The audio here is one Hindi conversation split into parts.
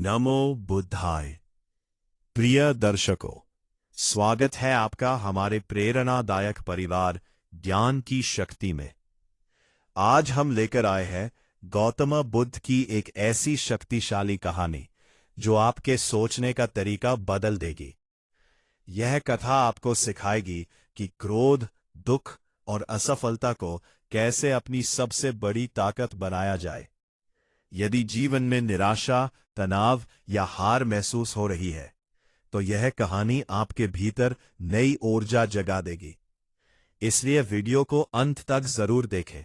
नमो बुद्धाय। प्रिय दर्शकों, स्वागत है आपका हमारे प्रेरणादायक परिवार ज्ञान की शक्ति में। आज हम लेकर आए हैं गौतम बुद्ध की एक ऐसी शक्तिशाली कहानी जो आपके सोचने का तरीका बदल देगी। यह कथा आपको सिखाएगी कि क्रोध, दुख और असफलता को कैसे अपनी सबसे बड़ी ताकत बनाया जाए। यदि जीवन में निराशा, तनाव या हार महसूस हो रही है, तो यह कहानी आपके भीतर नई ऊर्जा जगा देगी। इसलिए वीडियो को अंत तक जरूर देखें।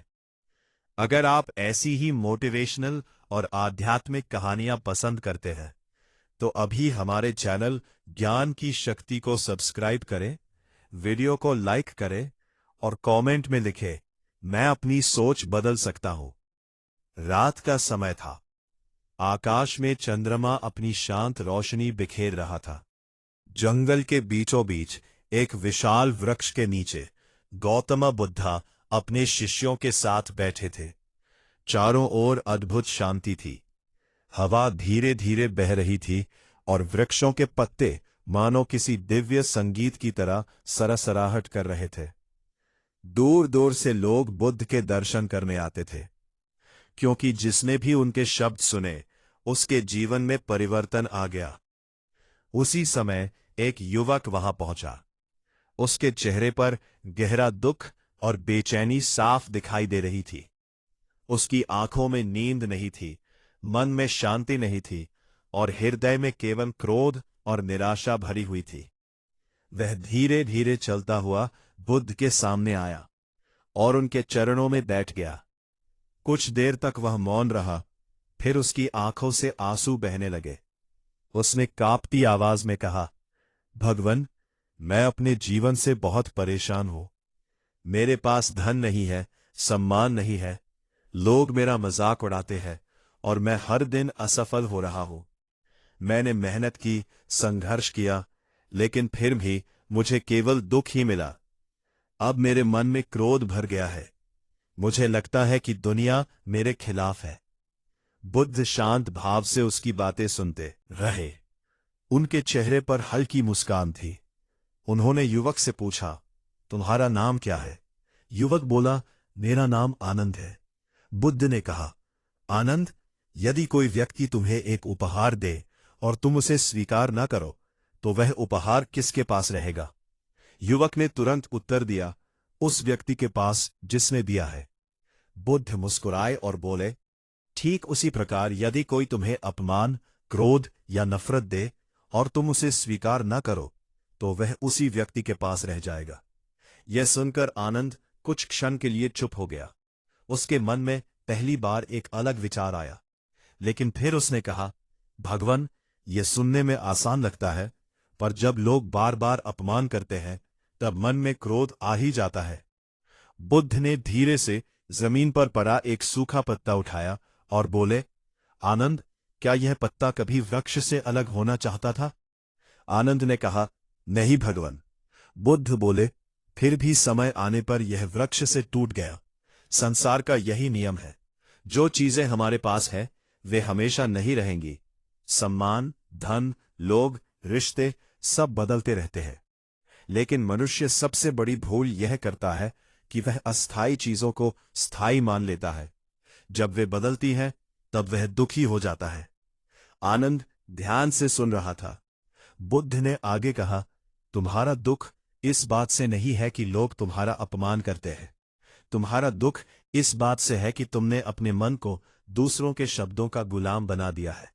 अगर आप ऐसी ही मोटिवेशनल और आध्यात्मिक कहानियां पसंद करते हैं, तो अभी हमारे चैनल ज्ञान की शक्ति को सब्सक्राइब करें, वीडियो को लाइक करें और कमेंट में लिखें, मैं अपनी सोच बदल सकता हूं। रात का समय था। आकाश में चंद्रमा अपनी शांत रोशनी बिखेर रहा था। जंगल के बीचों बीच एक विशाल वृक्ष के नीचे गौतम बुद्धा अपने शिष्यों के साथ बैठे थे। चारों ओर अद्भुत शांति थी। हवा धीरे धीरे बह रही थी और वृक्षों के पत्ते मानो किसी दिव्य संगीत की तरह सरसराहट कर रहे थे। दूर दूर से लोग बुद्ध के दर्शन करने आते थे, क्योंकि जिसने भी उनके शब्द सुने उसके जीवन में परिवर्तन आ गया। उसी समय एक युवक वहां पहुंचा। उसके चेहरे पर गहरा दुख और बेचैनी साफ दिखाई दे रही थी। उसकी आंखों में नींद नहीं थी, मन में शांति नहीं थी और हृदय में केवल क्रोध और निराशा भरी हुई थी। वह धीरे धीरे चलता हुआ बुद्ध के सामने आया और उनके चरणों में बैठ गया। कुछ देर तक वह मौन रहा, फिर उसकी आंखों से आंसू बहने लगे। उसने कांपती आवाज में कहा, भगवन, मैं अपने जीवन से बहुत परेशान हूं। मेरे पास धन नहीं है, सम्मान नहीं है, लोग मेरा मजाक उड़ाते हैं और मैं हर दिन असफल हो रहा हूं। मैंने मेहनत की, संघर्ष किया, लेकिन फिर भी मुझे केवल दुख ही मिला। अब मेरे मन में क्रोध भर गया है। मुझे लगता है कि दुनिया मेरे खिलाफ है। बुद्ध शांत भाव से उसकी बातें सुनते रहे। उनके चेहरे पर हल्की मुस्कान थी। उन्होंने युवक से पूछा, तुम्हारा नाम क्या है? युवक बोला, मेरा नाम आनंद है। बुद्ध ने कहा, आनंद, यदि कोई व्यक्ति तुम्हें एक उपहार दे और तुम उसे स्वीकार न करो, तो वह उपहार किसके पास रहेगा? युवक ने तुरंत उत्तर दिया, उस व्यक्ति के पास जिसने दिया है। बुद्ध मुस्कुराए और बोले, ठीक उसी प्रकार यदि कोई तुम्हें अपमान, क्रोध या नफरत दे और तुम उसे स्वीकार न करो, तो वह उसी व्यक्ति के पास रह जाएगा। यह सुनकर आनंद कुछ क्षण के लिए चुप हो गया। उसके मन में पहली बार एक अलग विचार आया, लेकिन फिर उसने कहा, भगवन, यह सुनने में आसान लगता है, पर जब लोग बार बार अपमान करते हैं तब मन में क्रोध आ ही जाता है। बुद्ध ने धीरे से जमीन पर पड़ा एक सूखा पत्ता उठाया और बोले, आनंद, क्या यह पत्ता कभी वृक्ष से अलग होना चाहता था? आनंद ने कहा, नहीं भगवन। बुद्ध बोले, फिर भी समय आने पर यह वृक्ष से टूट गया। संसार का यही नियम है। जो चीजें हमारे पास है वे हमेशा नहीं रहेंगी। सम्मान, धन, लोग, रिश्ते सब बदलते रहते हैं। लेकिन मनुष्य सबसे बड़ी भूल यह करता है कि वह अस्थायी चीजों को स्थायी मान लेता है। जब वे बदलती हैं तब वह दुखी हो जाता है। आनंद ध्यान से सुन रहा था। बुद्ध ने आगे कहा, तुम्हारा दुख इस बात से नहीं है कि लोग तुम्हारा अपमान करते हैं। तुम्हारा दुख इस बात से है कि तुमने अपने मन को दूसरों के शब्दों का गुलाम बना दिया है।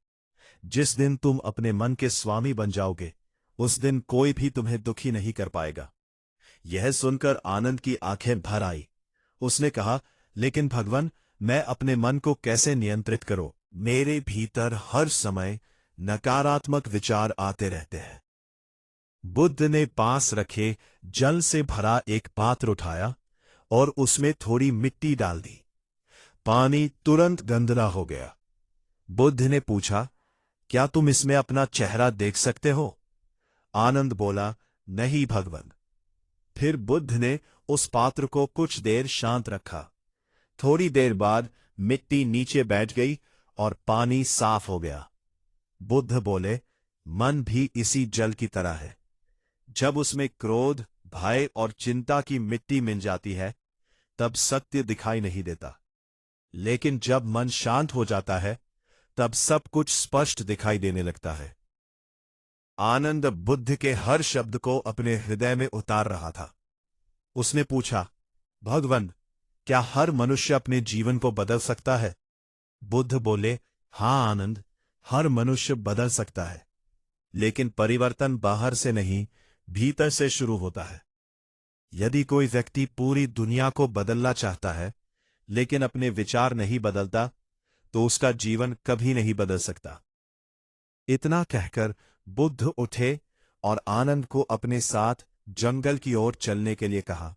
जिस दिन तुम अपने मन के स्वामी बन जाओगे, उस दिन कोई भी तुम्हें दुखी नहीं कर पाएगा। यह सुनकर आनंद की आंखें भर आई। उसने कहा, लेकिन भगवन, मैं अपने मन को कैसे नियंत्रित करूं? मेरे भीतर हर समय नकारात्मक विचार आते रहते हैं। बुद्ध ने पास रखे जल से भरा एक पात्र उठाया और उसमें थोड़ी मिट्टी डाल दी। पानी तुरंत गंदला हो गया। बुद्ध ने पूछा, क्या तुम इसमें अपना चेहरा देख सकते हो? आनंद बोला, नहीं भगवन। फिर बुद्ध ने उस पात्र को कुछ देर शांत रखा। थोड़ी देर बाद मिट्टी नीचे बैठ गई और पानी साफ हो गया। बुद्ध बोले, मन भी इसी जल की तरह है। जब उसमें क्रोध, भय और चिंता की मिट्टी मिल जाती है, तब सत्य दिखाई नहीं देता। लेकिन जब मन शांत हो जाता है, तब सब कुछ स्पष्ट दिखाई देने लगता है। आनंद बुद्ध के हर शब्द को अपने हृदय में उतार रहा था। उसने पूछा, भगवान, क्या हर मनुष्य अपने जीवन को बदल सकता है? बुद्ध बोले, हां आनंद, हर मनुष्य बदल सकता है, लेकिन परिवर्तन बाहर से नहीं, भीतर से शुरू होता है। यदि कोई व्यक्ति पूरी दुनिया को बदलना चाहता है, लेकिन अपने विचार नहीं बदलता, तो उसका जीवन कभी नहीं बदल सकता। इतना कहकर बुद्ध उठे और आनंद को अपने साथ जंगल की ओर चलने के लिए कहा।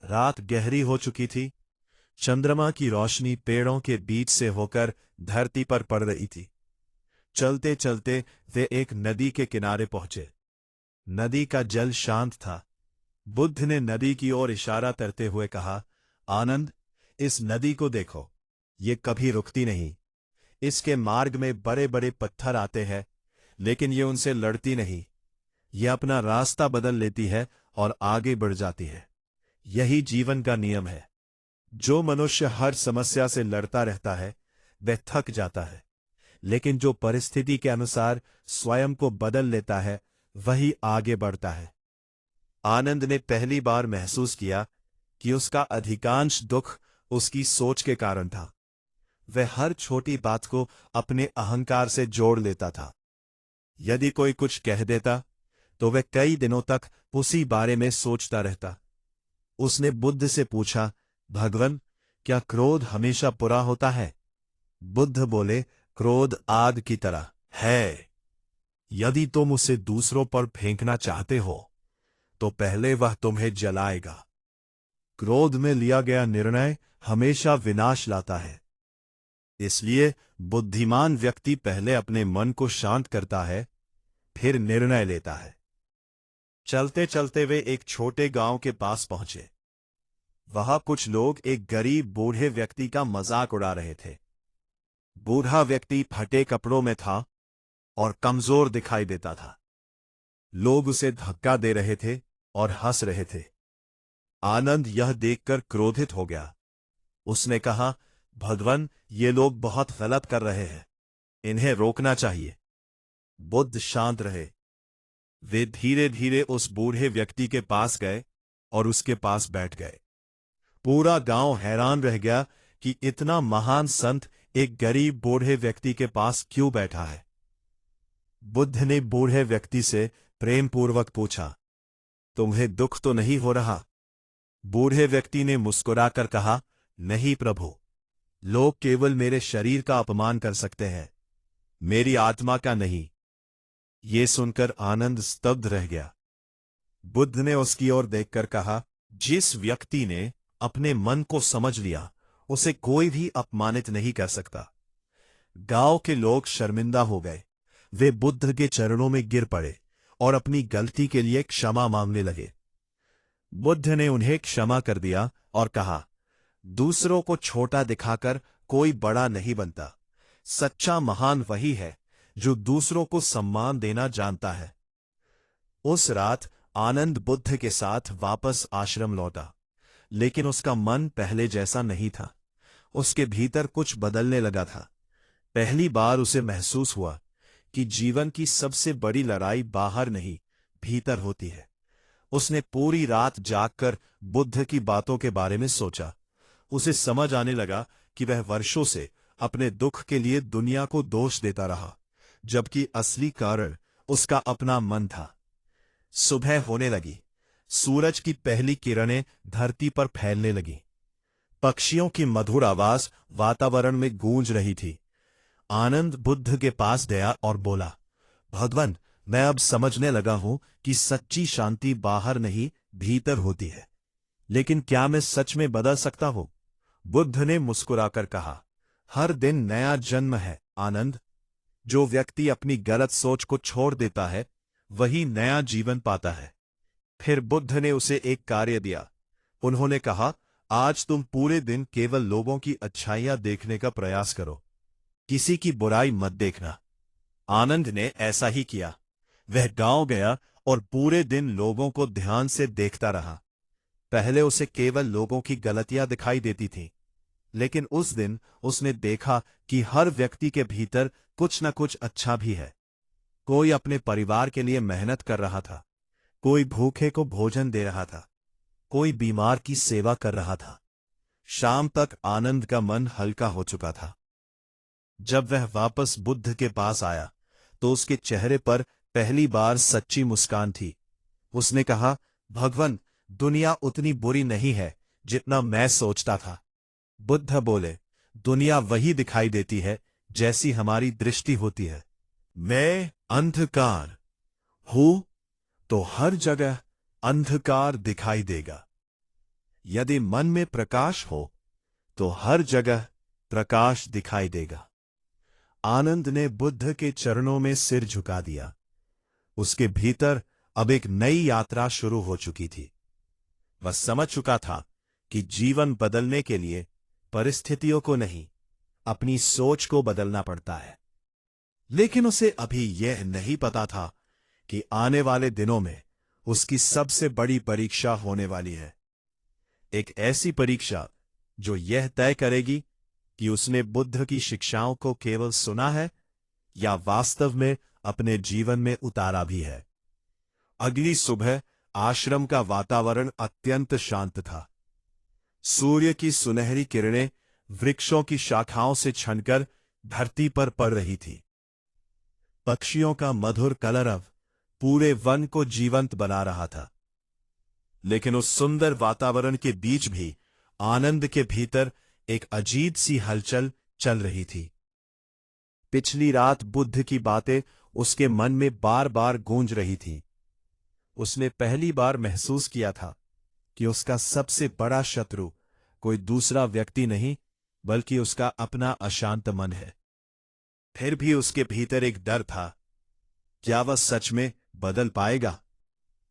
रात गहरी हो चुकी थी। चंद्रमा की रोशनी पेड़ों के बीच से होकर धरती पर पड़ रही थी। चलते चलते वे एक नदी के किनारे पहुंचे। नदी का जल शांत था। बुद्ध ने नदी की ओर इशारा करते हुए कहा, आनंद, इस नदी को देखो, ये कभी रुकती नहीं। इसके मार्ग में बड़े बड़े पत्थर आते हैं, लेकिन ये उनसे लड़ती नहीं। ये अपना रास्ता बदल लेती है और आगे बढ़ जाती है। यही जीवन का नियम है। जो मनुष्य हर समस्या से लड़ता रहता है, वह थक जाता है, लेकिन जो परिस्थिति के अनुसार स्वयं को बदल लेता है, वही आगे बढ़ता है। आनंद ने पहली बार महसूस किया कि उसका अधिकांश दुख उसकी सोच के कारण था। वह हर छोटी बात को अपने अहंकार से जोड़ लेता था। यदि कोई कुछ कह देता, तो वह कई दिनों तक उसी बारे में सोचता रहता। उसने बुद्ध से पूछा, भगवान, क्या क्रोध हमेशा बुरा होता है? बुद्ध बोले, क्रोध आग की तरह है। यदि तुम उसे दूसरों पर फेंकना चाहते हो, तो पहले वह तुम्हें जलाएगा। क्रोध में लिया गया निर्णय हमेशा विनाश लाता है। इसलिए बुद्धिमान व्यक्ति पहले अपने मन को शांत करता है, फिर निर्णय लेता है। चलते चलते वे एक छोटे गांव के पास पहुंचे। वहां कुछ लोग एक गरीब बूढ़े व्यक्ति का मजाक उड़ा रहे थे। बूढ़ा व्यक्ति फटे कपड़ों में था और कमजोर दिखाई देता था। लोग उसे धक्का दे रहे थे और हंस रहे थे। आनंद यह देखकर क्रोधित हो गया। उसने कहा, भगवान, ये लोग बहुत गलत कर रहे हैं, इन्हें रोकना चाहिए। बुद्ध शांत रहे। वे धीरे धीरे उस बूढ़े व्यक्ति के पास गए और उसके पास बैठ गए। पूरा गांव हैरान रह गया कि इतना महान संत एक गरीब बूढ़े व्यक्ति के पास क्यों बैठा है। बुद्ध ने बूढ़े व्यक्ति से प्रेमपूर्वक पूछा, तुम्हें दुख तो नहीं हो रहा? बूढ़े व्यक्ति ने मुस्कुराकर कहा, नहीं प्रभु, लोग केवल मेरे शरीर का अपमान कर सकते हैं, मेरी आत्मा का नहीं। ये सुनकर आनंद स्तब्ध रह गया। बुद्ध ने उसकी ओर देखकर कहा, जिस व्यक्ति ने अपने मन को समझ लिया, उसे कोई भी अपमानित नहीं कर सकता। गांव के लोग शर्मिंदा हो गए। वे बुद्ध के चरणों में गिर पड़े और अपनी गलती के लिए क्षमा मांगने लगे। बुद्ध ने उन्हें क्षमा कर दिया और कहा, दूसरों को छोटा दिखाकर कोई बड़ा नहीं बनता। सच्चा महान वही है जो दूसरों को सम्मान देना जानता है। उस रात आनंद बुद्ध के साथ वापस आश्रम लौटा, लेकिन उसका मन पहले जैसा नहीं था। उसके भीतर कुछ बदलने लगा था। पहली बार उसे महसूस हुआ कि जीवन की सबसे बड़ी लड़ाई बाहर नहीं, भीतर होती है। उसने पूरी रात जागकर बुद्ध की बातों के बारे में सोचा। उसे समझ आने लगा कि वह वर्षों से अपने दुख के लिए दुनिया को दोष देता रहा, जबकि असली कारण उसका अपना मन था। सुबह होने लगी। सूरज की पहली किरणें धरती पर फैलने लगी। पक्षियों की मधुर आवाज वातावरण में गूंज रही थी। आनंद बुद्ध के पास गया और बोला, भगवान, मैं अब समझने लगा हूं कि सच्ची शांति बाहर नहीं, भीतर होती है। लेकिन क्या मैं सच में बदल सकता हूं? बुद्ध ने मुस्कुराकर कहा, हर दिन नया जन्म है आनंद। जो व्यक्ति अपनी गलत सोच को छोड़ देता है, वही नया जीवन पाता है। फिर बुद्ध ने उसे एक कार्य दिया। उन्होंने कहा, आज तुम पूरे दिन केवल लोगों की अच्छाइयां देखने का प्रयास करो, किसी की बुराई मत देखना। आनंद ने ऐसा ही किया। वह गांव गया और पूरे दिन लोगों को ध्यान से देखता रहा। पहले उसे केवल लोगों की गलतियां दिखाई देती थीं, लेकिन उस दिन उसने देखा कि हर व्यक्ति के भीतर कुछ न कुछ अच्छा भी है। कोई अपने परिवार के लिए मेहनत कर रहा था, कोई भूखे को भोजन दे रहा था, कोई बीमार की सेवा कर रहा था। शाम तक आनंद का मन हल्का हो चुका था। जब वह वापस बुद्ध के पास आया तो उसके चेहरे पर पहली बार सच्ची मुस्कान थी। उसने कहा, भगवान, दुनिया उतनी बुरी नहीं है जितना मैं सोचता था। बुद्ध बोले, दुनिया वही दिखाई देती है जैसी हमारी दृष्टि होती है। मैं अंधकार हूं तो हर जगह अंधकार दिखाई देगा। यदि मन में प्रकाश हो तो हर जगह प्रकाश दिखाई देगा। आनंद ने बुद्ध के चरणों में सिर झुका दिया। उसके भीतर अब एक नई यात्रा शुरू हो चुकी थी। वह समझ चुका था कि जीवन बदलने के लिए परिस्थितियों को नहीं, अपनी सोच को बदलना पड़ता है। लेकिन उसे अभी यह नहीं पता था कि आने वाले दिनों में उसकी सबसे बड़ी परीक्षा होने वाली है। एक ऐसी परीक्षा जो यह तय करेगी कि उसने बुद्ध की शिक्षाओं को केवल सुना है या वास्तव में अपने जीवन में उतारा भी है। अगली सुबह आश्रम का वातावरण अत्यंत शांत था। सूर्य की सुनहरी किरणें वृक्षों की शाखाओं से छनकर धरती पर पड़ रही थी। पक्षियों का मधुर कलरव पूरे वन को जीवंत बना रहा था। लेकिन उस सुंदर वातावरण के बीच भी आनंद के भीतर एक अजीब सी हलचल चल रही थी। पिछली रात बुद्ध की बातें उसके मन में बार बार गूंज रही थीं। उसने पहली बार महसूस किया था कि उसका सबसे बड़ा शत्रु कोई दूसरा व्यक्ति नहीं, बल्कि उसका अपना अशांत मन है। फिर भी उसके भीतर एक डर था। क्या वह सच में बदल पाएगा?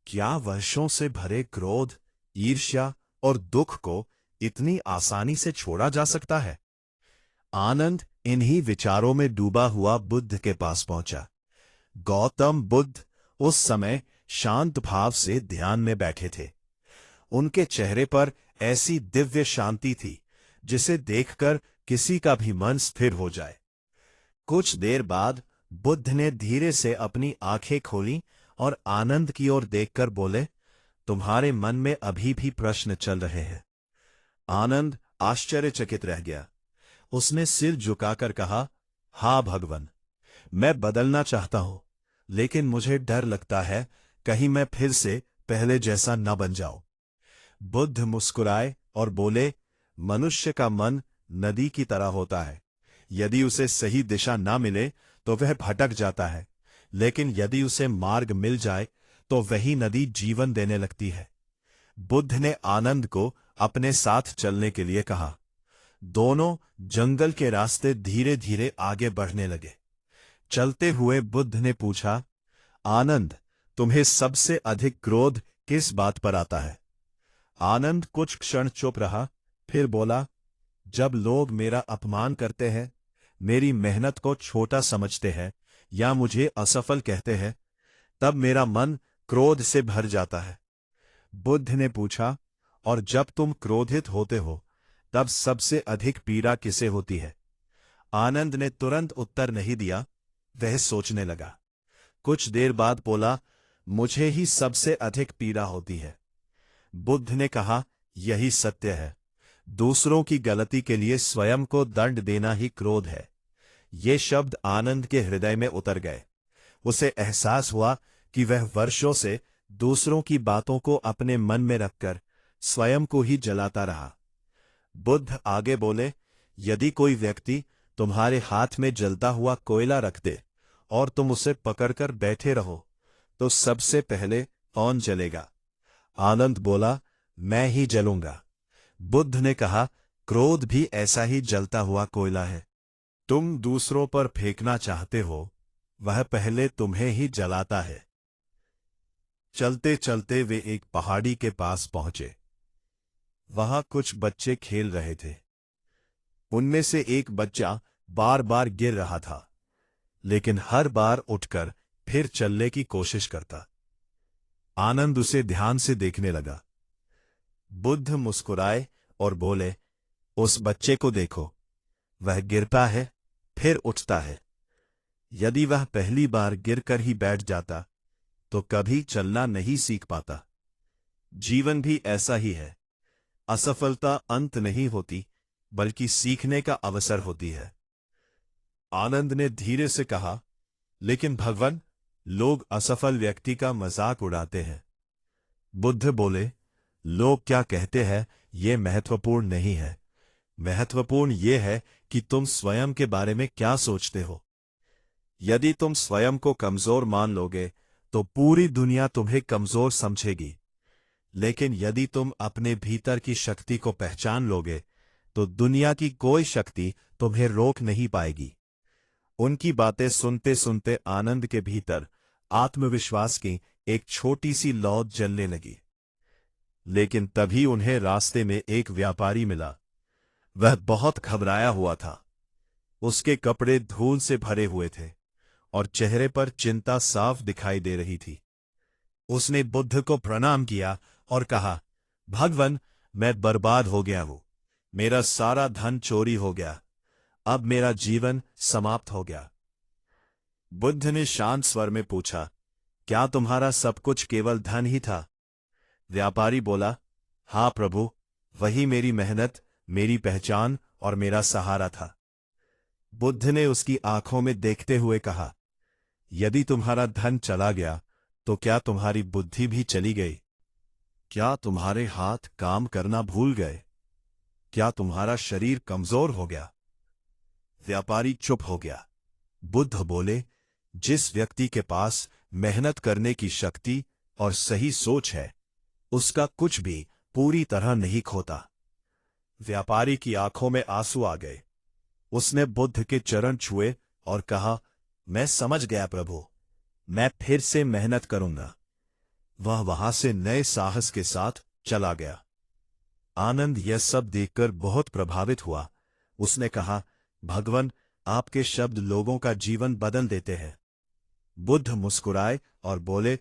क्या वर्षों से भरे क्रोध, ईर्ष्या और दुख को इतनी आसानी से छोड़ा जा सकता है? आनंद इन्हीं विचारों में डूबा हुआ बुद्ध के पास पहुंचा। गौतम बुद्ध उस समय शांत भाव से ध्यान में बैठे थे। उनके चेहरे पर ऐसी दिव्य शांति थी जिसे देखकर किसी का भी मन स्थिर हो जाए। कुछ देर बाद बुद्ध ने धीरे से अपनी आंखें खोली और आनंद की ओर देखकर बोले, तुम्हारे मन में अभी भी प्रश्न चल रहे हैं। आनंद आश्चर्यचकित रह गया। उसने सिर झुकाकर कहा, हाँ भगवान, मैं बदलना चाहता हूं, लेकिन मुझे डर लगता है कहीं मैं फिर से पहले जैसा न बन जाऊं। बुद्ध मुस्कुराए और बोले, मनुष्य का मन नदी की तरह होता है। यदि उसे सही दिशा न मिले तो वह भटक जाता है, लेकिन यदि उसे मार्ग मिल जाए तो वही नदी जीवन देने लगती है। बुद्ध ने आनंद को अपने साथ चलने के लिए कहा। दोनों जंगल के रास्ते धीरे धीरे आगे बढ़ने लगे। चलते हुए बुद्ध ने पूछा, आनंद, तुम्हें सबसे अधिक क्रोध किस बात पर आता है? आनंद कुछ क्षण चुप रहा, फिर बोला, जब लोग मेरा अपमान करते हैं, मेरी मेहनत को छोटा समझते हैं या मुझे असफल कहते हैं, तब मेरा मन क्रोध से भर जाता है। बुद्ध ने पूछा, और जब तुम क्रोधित होते हो तब सबसे अधिक पीड़ा किसे होती है? आनंद ने तुरंत उत्तर नहीं दिया। वह सोचने लगा। कुछ देर बाद बोला, मुझे ही सबसे अधिक पीड़ा होती है। बुद्ध ने कहा, यही सत्य है। दूसरों की गलती के लिए स्वयं को दंड देना ही क्रोध है। ये शब्द आनंद के हृदय में उतर गए। उसे एहसास हुआ कि वह वर्षों से दूसरों की बातों को अपने मन में रखकर स्वयं को ही जलाता रहा। बुद्ध आगे बोले, यदि कोई व्यक्ति तुम्हारे हाथ में जलता हुआ कोयला रख दे और तुम उसे पकड़कर बैठे रहो, तो सबसे पहले कौन जलेगा? आनंद बोला, मैं ही जलूंगा। बुद्ध ने कहा, क्रोध भी ऐसा ही जलता हुआ कोयला है। तुम दूसरों पर फेंकना चाहते हो, वह पहले तुम्हें ही जलाता है। चलते चलते वे एक पहाड़ी के पास पहुंचे। वहां कुछ बच्चे खेल रहे थे। उनमें से एक बच्चा बार बार गिर रहा था, लेकिन हर बार उठकर फिर चलने की कोशिश करता। आनंद उसे ध्यान से देखने लगा। बुद्ध मुस्कुराए और बोले, उस बच्चे को देखो, वह गिरता है फिर उठता है। यदि वह पहली बार गिरकर ही बैठ जाता तो कभी चलना नहीं सीख पाता। जीवन भी ऐसा ही है। असफलता अंत नहीं होती, बल्कि सीखने का अवसर होती है। आनंद ने धीरे से कहा, लेकिन भगवान, लोग असफल व्यक्ति का मजाक उड़ाते हैं। बुद्ध बोले, लोग क्या कहते हैं यह महत्वपूर्ण नहीं है। महत्वपूर्ण यह है कि तुम स्वयं के बारे में क्या सोचते हो। यदि तुम स्वयं को कमजोर मान लोगे तो पूरी दुनिया तुम्हें कमजोर समझेगी। लेकिन यदि तुम अपने भीतर की शक्ति को पहचान लोगे तो दुनिया की कोई शक्ति तुम्हें रोक नहीं पाएगी। उनकी बातें सुनते सुनते आनंद के भीतर आत्मविश्वास की एक छोटी सी लौ जलने लगी। लेकिन तभी उन्हें रास्ते में एक व्यापारी मिला। वह बहुत घबराया हुआ था। उसके कपड़े धूल से भरे हुए थे और चेहरे पर चिंता साफ दिखाई दे रही थी। उसने बुद्ध को प्रणाम किया और कहा, भगवान, मैं बर्बाद हो गया हूं। मेरा सारा धन चोरी हो गया। अब मेरा जीवन समाप्त हो गया। बुद्ध ने शांत स्वर में पूछा, क्या तुम्हारा सब कुछ केवल धन ही था? व्यापारी बोला, हाँ प्रभु, वही मेरी मेहनत, मेरी पहचान और मेरा सहारा था। बुद्ध ने उसकी आंखों में देखते हुए कहा, यदि तुम्हारा धन चला गया तो क्या तुम्हारी बुद्धि भी चली गई? क्या तुम्हारे हाथ काम करना भूल गए? क्या तुम्हारा शरीर कमजोर हो गया? व्यापारी चुप हो गया। बुद्ध बोले, जिस व्यक्ति के पास मेहनत करने की शक्ति और सही सोच है, उसका कुछ भी पूरी तरह नहीं खोता। व्यापारी की आंखों में आंसू आ गए। उसने बुद्ध के चरण छुए और कहा, मैं समझ गया प्रभु, मैं फिर से मेहनत करूंगा। वह वहां से नए साहस के साथ चला गया। आनंद यह सब देखकर बहुत प्रभावित हुआ। उसने कहा, भगवान, आपके शब्द लोगों का जीवन बदल देते हैं। बुद्ध मुस्कुराए और बोले,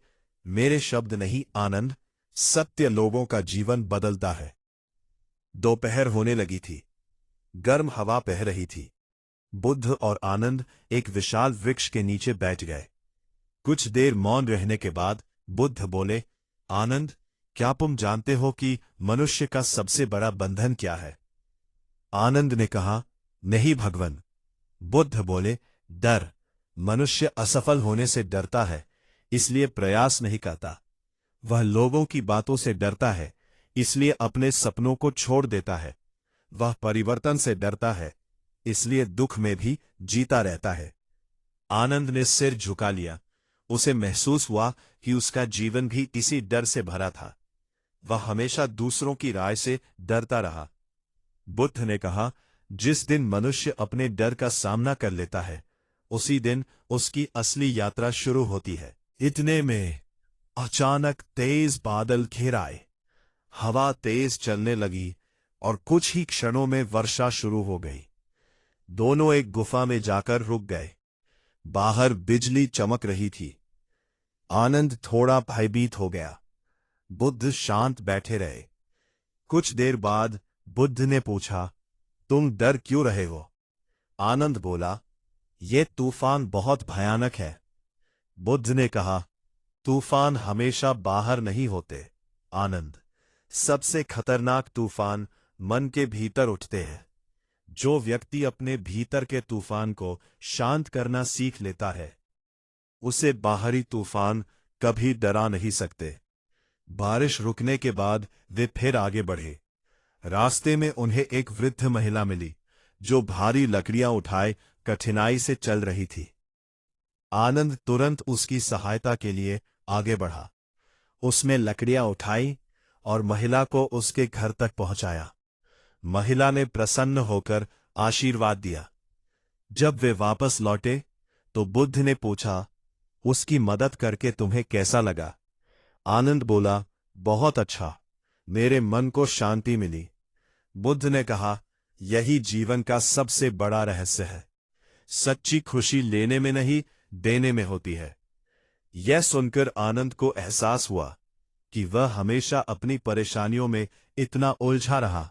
मेरे शब्द नहीं आनंद, सत्य लोगों का जीवन बदलता है। दोपहर होने लगी थी। गर्म हवा बह रही थी। बुद्ध और आनंद एक विशाल वृक्ष के नीचे बैठ गए। कुछ देर मौन रहने के बाद बुद्ध बोले, आनंद, क्या तुम जानते हो कि मनुष्य का सबसे बड़ा बंधन क्या है? आनंद ने कहा, नहीं भगवान। बुद्ध बोले, डर। मनुष्य असफल होने से डरता है, इसलिए प्रयास नहीं करता। वह लोगों की बातों से डरता है, इसलिए अपने सपनों को छोड़ देता है। वह परिवर्तन से डरता है, इसलिए दुख में भी जीता रहता है। आनंद ने सिर झुका लिया। उसे महसूस हुआ कि उसका जीवन भी इसी डर से भरा था। वह हमेशा दूसरों की राय से डरता रहा। बुद्ध ने कहा, जिस दिन मनुष्य अपने डर का सामना कर लेता है, उसी दिन उसकी असली यात्रा शुरू होती है। इतने में अचानक तेज बादल घिर आए। हवा तेज चलने लगी और कुछ ही क्षणों में वर्षा शुरू हो गई। दोनों एक गुफा में जाकर रुक गए। बाहर बिजली चमक रही थी। आनंद थोड़ा भयभीत हो गया। बुद्ध शांत बैठे रहे। कुछ देर बाद बुद्ध ने पूछा, तुम डर क्यों रहे हो? आनंद बोला, ये तूफान बहुत भयानक है। बुद्ध ने कहा, तूफान हमेशा बाहर नहीं होते आनंद। सबसे खतरनाक तूफान मन के भीतर उठते हैं। जो व्यक्ति अपने भीतर के तूफान को शांत करना सीख लेता है, उसे बाहरी तूफान कभी डरा नहीं सकते। बारिश रुकने के बाद वे फिर आगे बढ़े। रास्ते में उन्हें एक वृद्ध महिला मिली, जो भारी लकड़ियां उठाए कठिनाई से चल रही थी। आनंद तुरंत उसकी सहायता के लिए आगे बढ़ा। उसने लकड़ियां उठाई और महिला को उसके घर तक पहुंचाया। महिला ने प्रसन्न होकर आशीर्वाद दिया। जब वे वापस लौटे तो बुद्ध ने पूछा, उसकी मदद करके तुम्हें कैसा लगा? आनंद बोला, बहुत अच्छा, मेरे मन को शांति मिली। बुद्ध ने कहा, यही जीवन का सबसे बड़ा रहस्य है। सच्ची खुशी लेने में नहीं, देने में होती है। यह सुनकर आनंद को एहसास हुआ कि वह हमेशा अपनी परेशानियों में इतना उलझा रहा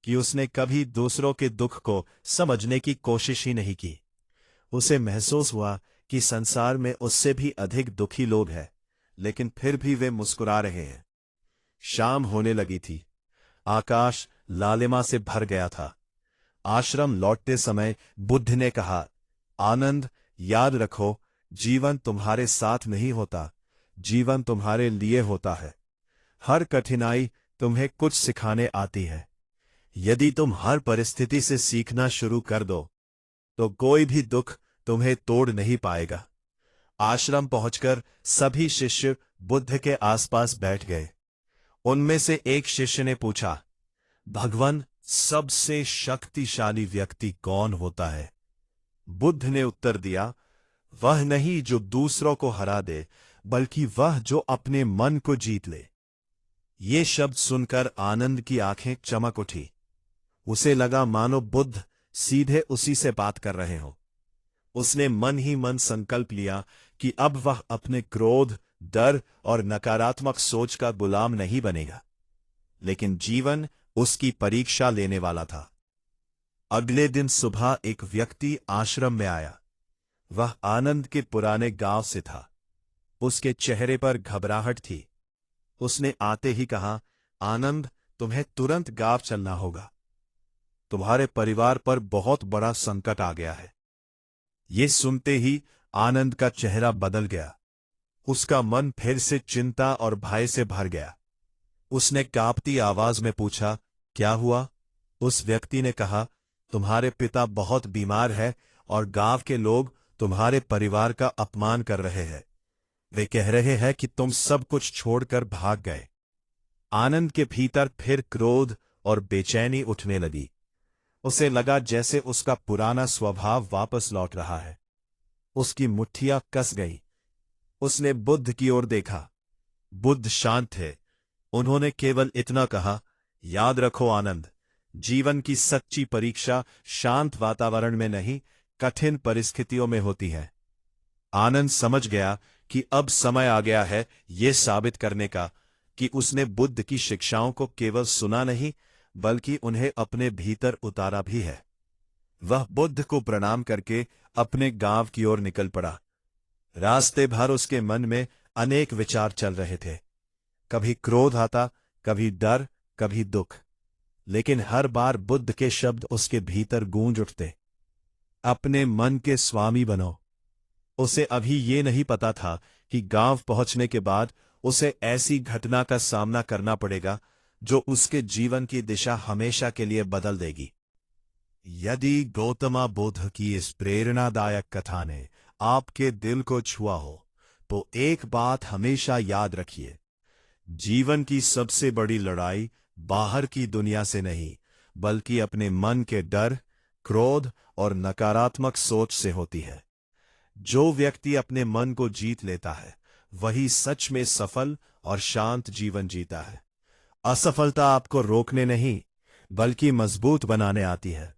कि उसने कभी दूसरों के दुख को समझने की कोशिश ही नहीं की। उसे महसूस हुआ कि संसार में उससे भी अधिक दुखी लोग हैं, लेकिन फिर भी वे मुस्कुरा रहे हैं। शाम होने लगी थी। आकाश लालिमा से भर गया था। आश्रम लौटते समय बुद्ध ने कहा, आनंद, याद रखो, जीवन तुम्हारे साथ नहीं होता, जीवन तुम्हारे लिए होता है। हर कठिनाई तुम्हें कुछ सिखाने आती है। यदि तुम हर परिस्थिति से सीखना शुरू कर दो तो कोई भी दुख तुम्हें तोड़ नहीं पाएगा। आश्रम पहुंचकर सभी शिष्य बुद्ध के आसपास बैठ गए। उनमें से एक शिष्य ने पूछा, भगवान, सबसे शक्तिशाली व्यक्ति कौन होता है? बुद्ध ने उत्तर दिया, वह नहीं जो दूसरों को हरा दे, बल्कि वह जो अपने मन को जीत ले। ये शब्द सुनकर आनंद की आंखें चमक उठी। उसे लगा मानो बुद्ध सीधे उसी से बात कर रहे हो। उसने मन ही मन संकल्प लिया कि अब वह अपने क्रोध, डर और नकारात्मक सोच का गुलाम नहीं बनेगा। लेकिन जीवन उसकी परीक्षा लेने वाला था। अगले दिन सुबह एक व्यक्ति आश्रम में आया। वह आनंद के पुराने गांव से था। उसके चेहरे पर घबराहट थी। उसने आते ही कहा, आनंद, तुम्हें तुरंत गांव चलना होगा। तुम्हारे परिवार पर बहुत बड़ा संकट आ गया है। ये सुनते ही आनंद का चेहरा बदल गया। उसका मन फिर से चिंता और भय से भर गया। उसने कांपती आवाज में पूछा, क्या हुआ? उस व्यक्ति ने कहा, तुम्हारे पिता बहुत बीमार है और गांव के लोग तुम्हारे परिवार का अपमान कर रहे हैं। वे कह रहे हैं कि तुम सब कुछ छोड़कर भाग गए। आनंद के भीतर फिर क्रोध और बेचैनी उठने लगी। उसे लगा जैसे उसका पुराना स्वभाव वापस लौट रहा है। उसकी मुट्ठियां कस गई। उसने बुद्ध की ओर देखा। बुद्ध शांत थे। उन्होंने केवल इतना कहा, याद रखो आनंद, जीवन की सच्ची परीक्षा शांत वातावरण में नहीं, कठिन परिस्थितियों में होती है। आनंद समझ गया कि अब समय आ गया है ये साबित करने का कि उसने बुद्ध की शिक्षाओं को केवल सुना नहीं, बल्कि उन्हें अपने भीतर उतारा भी है। वह बुद्ध को प्रणाम करके अपने गांव की ओर निकल पड़ा। रास्ते भर उसके मन में अनेक विचार चल रहे थे। कभी क्रोध आता, कभी डर, कभी दुख, लेकिन हर बार बुद्ध के शब्द उसके भीतर गूंज उठते, अपने मन के स्वामी बनो। उसे अभी ये नहीं पता था कि गांव पहुंचने के बाद उसे ऐसी घटना का सामना करना पड़ेगा जो उसके जीवन की दिशा हमेशा के लिए बदल देगी। यदि गौतम बुद्ध की इस प्रेरणादायक कथा ने आपके दिल को छुआ हो तो एक बात हमेशा याद रखिए, जीवन की सबसे बड़ी लड़ाई बाहर की दुनिया से नहीं, बल्कि अपने मन के डर, क्रोध और नकारात्मक सोच से होती है। जो व्यक्ति अपने मन को जीत लेता है वही सच में सफल और शांत जीवन जीता है। असफलता आपको रोकने नहीं, बल्कि मजबूत बनाने आती है।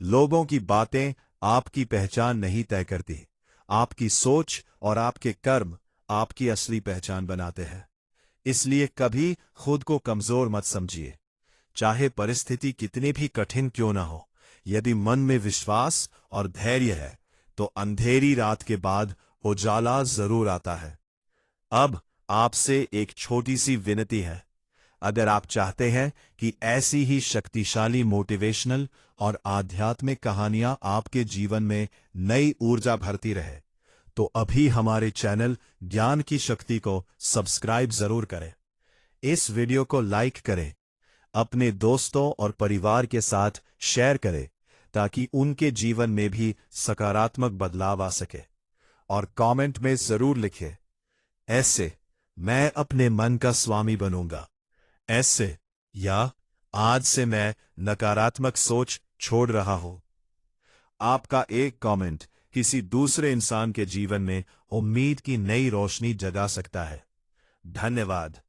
लोगों की बातें आपकी पहचान नहीं तय करती। आपकी सोच और आपके कर्म आपकी असली पहचान बनाते हैं। इसलिए कभी खुद को कमजोर मत समझिए। चाहे परिस्थिति कितनी भी कठिन क्यों ना हो, यदि मन में विश्वास और धैर्य है तो अंधेरी रात के बाद उजाला जरूर आता है। अब आपसे एक छोटी सी विनती है। अगर आप चाहते हैं कि ऐसी ही शक्तिशाली मोटिवेशनल और आध्यात्मिक कहानियां आपके जीवन में नई ऊर्जा भरती रहे, तो अभी हमारे चैनल ज्ञान की शक्ति को सब्सक्राइब जरूर करें। इस वीडियो को लाइक करें, अपने दोस्तों और परिवार के साथ शेयर करें ताकि उनके जीवन में भी सकारात्मक बदलाव आ सके। और कमेंट में जरूर लिखें, ऐसे मैं अपने मन का स्वामी बनूंगा, ऐसे, या आज से मैं नकारात्मक सोच छोड़ रहा हूं। आपका एक कमेंट किसी दूसरे इंसान के जीवन में उम्मीद की नई रोशनी जगा सकता है। धन्यवाद।